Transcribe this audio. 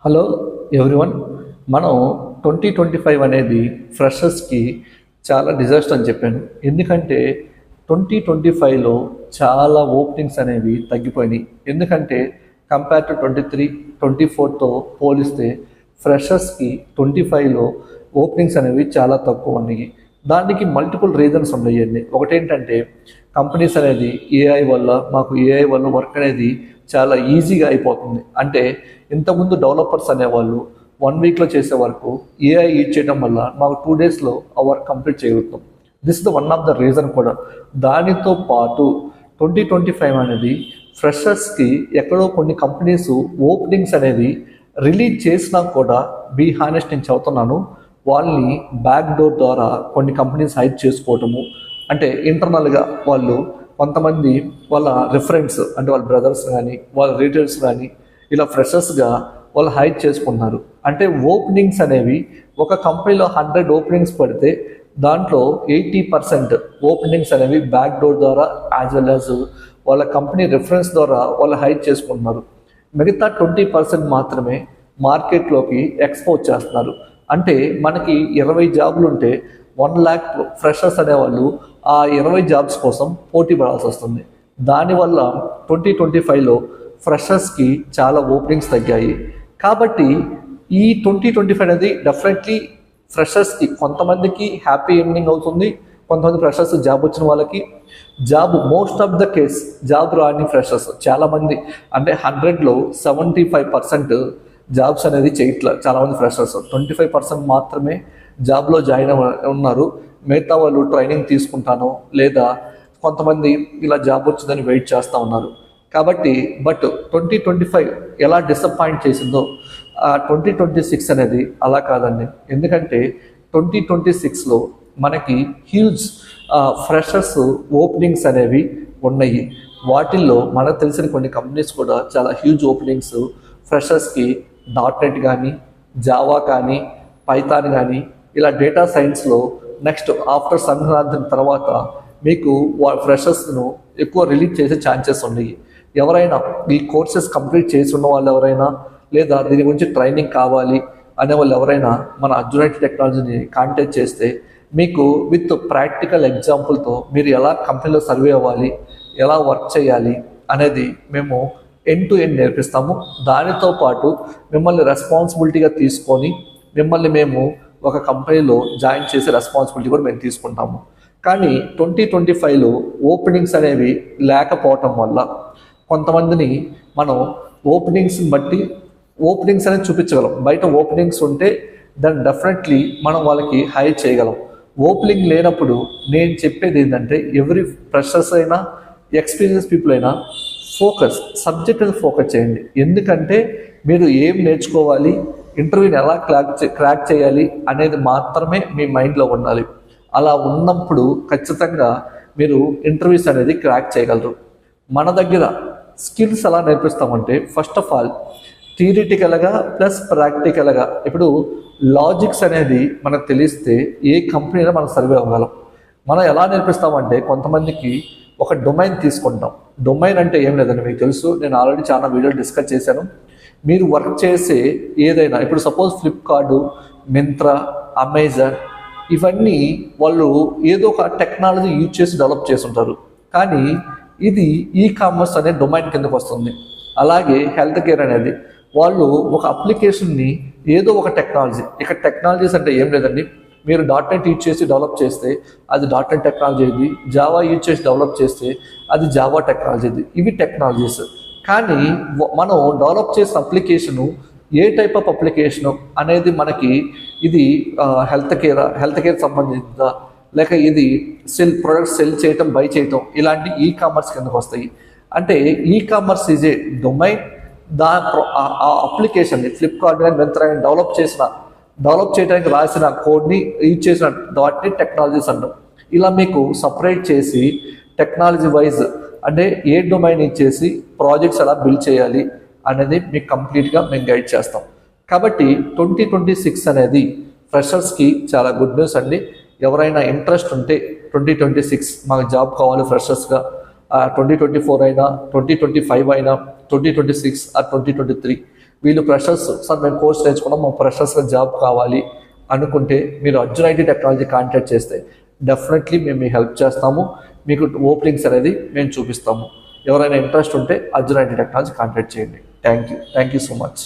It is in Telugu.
Hello everyone. మనం 2025 అనేది ఫ్రెషర్స్కి చాలా డిజాస్టర్ అని చెప్పాను. ఎందుకంటే 2025లో చాలా ఓపెనింగ్స్ అనేవి తగ్గిపోయినాయి. ఎందుకంటే కంపేర్ టు 23, 24తో పోలిస్తే ఫ్రెషర్స్కి 25లో ఓపెనింగ్స్ అనేవి చాలా తక్కువ ఉన్నాయి. దానికి మల్టిపుల్ రీజన్స్ ఉన్నాయండి. ఒకటేంటంటే కంపెనీస్ అనేది మాకు ఏఐ వల్ల వర్క్ అనేది చాలా ఈజీగా అయిపోతుంది. అంటే ఇంతకుముందు డెవలపర్స్ అనేవాళ్ళు 1 వీక్లో చేసే వరకు ఏఐ యూజ్ చేయడం వల్ల మాకు 2 డేస్లో ఆ వర్క్ కంప్లీట్ చేయగలుగుతాం. This the one of the reason కూడా. దానితో పాటు 2025 అనేది ఫ్రెషర్స్కి ఎక్కడో కొన్ని కంపెనీస్ ఓపెనింగ్స్ అనేది రిలీజ్ చేసినా కూడా బీ హానెస్ట్ నేను చదువుతున్నాను, వాళ్ళని బ్యాక్ డోర్ ద్వారా కొన్ని కంపెనీస్ హైడ్ చేసుకోవటము. అంటే ఇంటర్నల్గా వాళ్ళు కొంతమంది వాళ్ళ రిఫరెన్స్ అంటే వాళ్ళ బ్రదర్స్ కానీ వాళ్ళ రిలేటివ్స్ కానీ ఇలా ఫ్రెషర్స్గా వాళ్ళు హైడ్ చేసుకుంటున్నారు. అంటే ఓపెనింగ్స్ అనేవి ఒక కంపెనీలో 100 ఓపెనింగ్స్ పడితే దాంట్లో 80% ఓపెనింగ్స్ అనేవి బ్యాక్ డోర్ ద్వారా యాజ్ వెల్ యాజ్ వాళ్ళ కంపెనీ రిఫరెన్స్ ద్వారా వాళ్ళు హైడ్ చేసుకుంటున్నారు. మిగతా 20% మాత్రమే మార్కెట్లోకి ఎక్స్పోజ్ చేస్తున్నారు. అంటే మనకి 20 జాబులు ఉంటే 1 lakh ఫ్రెషర్స్ అనేవాళ్ళు ఆ 20 జాబ్స్ కోసం పోటీ పడాల్సి వస్తుంది. దానివల్ల 2025లో ఫ్రెషర్స్కి చాలా ఓపెనింగ్స్ తగ్గాయి. కాబట్టి ఈ 2025 అనేది డెఫినెట్లీ ఫ్రెషర్స్కి కొంతమందికి హ్యాపీ ఎండింగ్ అవుతుంది. కొంతమంది ఫ్రెషర్స్ జాబ్ వచ్చిన వాళ్ళకి most of the case job రాని ఫ్రెషర్స్ చాలామంది, అంటే 100లో 75% జాబ్స్ అనేది చేయట్లేదు. చాలామంది ఫ్రెషర్స్ 25% మాత్రమే జాబ్లో జాయిన్ ఉన్నారు. మిగతా వాళ్ళు ట్రైనింగ్ తీసుకుంటాను లేదా కొంతమంది ఇలా జాబ్ వచ్చిందని వెయిట్ చేస్తూ ఉన్నారు. కాబట్టి 2025 ఎలా డిసప్పాయింట్ చేసిందో 2026 అనేది అలా కాదండి. ఎందుకంటే 2026లో మనకి హ్యూజ్ ఫ్రెషర్స్ ఓపెనింగ్స్ అనేవి ఉన్నాయి. వాటిల్లో మనకు తెలిసిన కొన్ని కంపెనీస్ కూడా చాలా హ్యూజ్ ఓపెనింగ్స్ ఫ్రెషర్స్కి .NET కానీ జావా కానీ పైథాన్ కానీ ఇలా డేటా సైన్స్లో నెక్స్ట్ ఆఫ్టర్ సంక్రాంతి తర్వాత మీకు ఫ్రెషర్స్ను ఎక్కువ రిలీజ్ చేసే ఛాన్సెస్ ఉన్నాయి. ఎవరైనా ఈ కోర్సెస్ కంప్లీట్ చేసి ఉన్న వాళ్ళు ఎవరైనా లేదా దీని గురించి ట్రైనింగ్ కావాలి అనే వాళ్ళు ఎవరైనా మన అర్జునైట్ టెక్నాలజీని కాంటాక్ట్ చేస్తే మీకు విత్ ప్రాక్టికల్ ఎగ్జాంపుల్తో మీరు ఎలా కంపెనీలో సర్వే అవ్వాలి, ఎలా వర్క్ చేయాలి అనేది మేము ఎండ్ టు ఎండ్ నేర్పిస్తాము. దానితో పాటు మిమ్మల్ని రెస్పాన్సిబిలిటీగా తీసుకొని మిమ్మల్ని మేము ఒక కంపెనీలో జాయిన్ చేసే రెస్పాన్సిబిలిటీ కూడా మేము తీసుకుంటాము. కానీ 2025లో ఓపెనింగ్స్ అనేవి లేకపోవటం వల్ల కొంతమందిని మనం ఓపెనింగ్స్ని బట్టి ఓపెనింగ్స్ అనేది చూపించగలం. బయట ఓపెనింగ్స్ ఉంటే దాన్ని డెఫినెట్లీ మనం వాళ్ళకి హైర్ చేయగలం. ఓపెనింగ్ లేనప్పుడు నేను చెప్పేది ఏంటంటే ఎవ్రీ ఫ్రెషర్స్ అయినా ఎక్స్పీరియన్స్ పీపుల్ అయినా సబ్జెక్ట్ మీద ఫోకస్ చేయండి. ఎందుకంటే మీరు ఏం నేర్చుకోవాలి, ఇంటర్వ్యూని ఎలా క్రాక్ చేయాలి అనేది మాత్రమే మీ మైండ్లో ఉండాలి. అలా ఉన్నప్పుడు ఖచ్చితంగా మీరు ఇంటర్వ్యూస్ అనేది క్రాక్ చేయగలరు. మన దగ్గర స్కిల్స్ ఎలా నేర్పిస్తామంటే ఫస్ట్ ఆఫ్ ఆల్ థియరిటికల్గా ప్లస్ ప్రాక్టికల్గా. ఇప్పుడు లాజిక్స్ అనేది మనకు తెలిస్తే ఏ కంపెనీలో మనం సర్వే అవ్వగలం. మనం ఎలా నేర్పిస్తామంటే కొంతమందికి ఒక డొమైన్ తీసుకుంటాం. డొమైన్ అంటే ఏం లేదండి, మీకు తెలుసు, నేను ఆల్రెడీ చాలా వీడియోలు డిస్కస్ చేశాను. మీరు వర్క్ చేసే ఏదైనా, ఇప్పుడు సపోజ్ ఫ్లిప్కార్ట్, మింత్రా, అమెజాన్, ఇవన్నీ వాళ్ళు ఏదో ఒక టెక్నాలజీ యూజ్ చేసి డెవలప్ చేస్తుంటారు. కానీ ఇది కామర్స్ అనే డొమైన్ కిందకు వస్తుంది. అలాగే హెల్త్ కేర్ అనేది వాళ్ళు ఒక అప్లికేషన్ని ఏదో ఒక టెక్నాలజీ, ఇక్కడ టెక్నాలజీస్ అంటే ఏం లేదండి, మీరు .NET యూజ్ చేసి డెవలప్ చేస్తే అది .NET టెక్నాలజీ ఇది, జావా యూజ్ చేసి డెవలప్ చేస్తే అది జావా టెక్నాలజీ ఇది. ఇవి టెక్నాలజీస్. కానీ మనం డెవలప్ చేసిన application A type of application అనేది మనకి ఇది హెల్త్ కేర్ సంబంధించిందా, లేక ఇది ప్రొడక్ట్స్ సెల్ చేయటం, బై చేయటం, ఇలాంటి కామర్స్ కిందకు వస్తాయి. అంటే కామర్స్ ఈజ్ ఏ డొమైన్. ఆ అప్లికేషన్ని ఫ్లిప్కార్ట్ కానీ మింత్రా కానీ డెవలప్ చేయడానికి రాసిన కోడ్ని యూజ్ చేసిన వాటిని టెక్నాలజీస్ అంటాం. ఇలా మీకు సపరేట్ చేసి టెక్నాలజీ వైజ్ అంటే ఏ డొమైన్ ఇచ్చేసి ప్రాజెక్ట్స్ ఎలా బిల్డ్ చేయాలి అనేది మీకు కంప్లీట్గా మేము గైడ్ చేస్తాం. కాబట్టి 2026 అనేది ఫ్రెషర్స్కి చాలా గుడ్ న్యూస్ అండి. ఎవరైనా ఇంట్రెస్ట్ ఉంటే 2026 మాకు జాబ్ కావాలి ఫ్రెషర్స్గా, 2024 అయినా 2025 అయినా 2026 2023 వీళ్ళు ఫ్రెషర్స్, సార్ మేము కోర్స్ నేర్చుకున్నాం, మా ఫ్రెషర్స్గా జాబ్ కావాలి అనుకుంటే మీరు అర్జున్ ఐటీ టెక్నాలజీ కాంటాక్ట్ చేస్తే డెఫినెట్లీ మేము మీకు హెల్ప్ చేస్తాము. మీకు ఓపెనింగ్స్ అనేది మేము చూపిస్తాము. ఎవరైనా ఇంట్రెస్ట్ ఉంటే అర్జున్ ఐటీ టెక్నాలజీ కాంటాక్ట్ చేయండి. Thank you so much.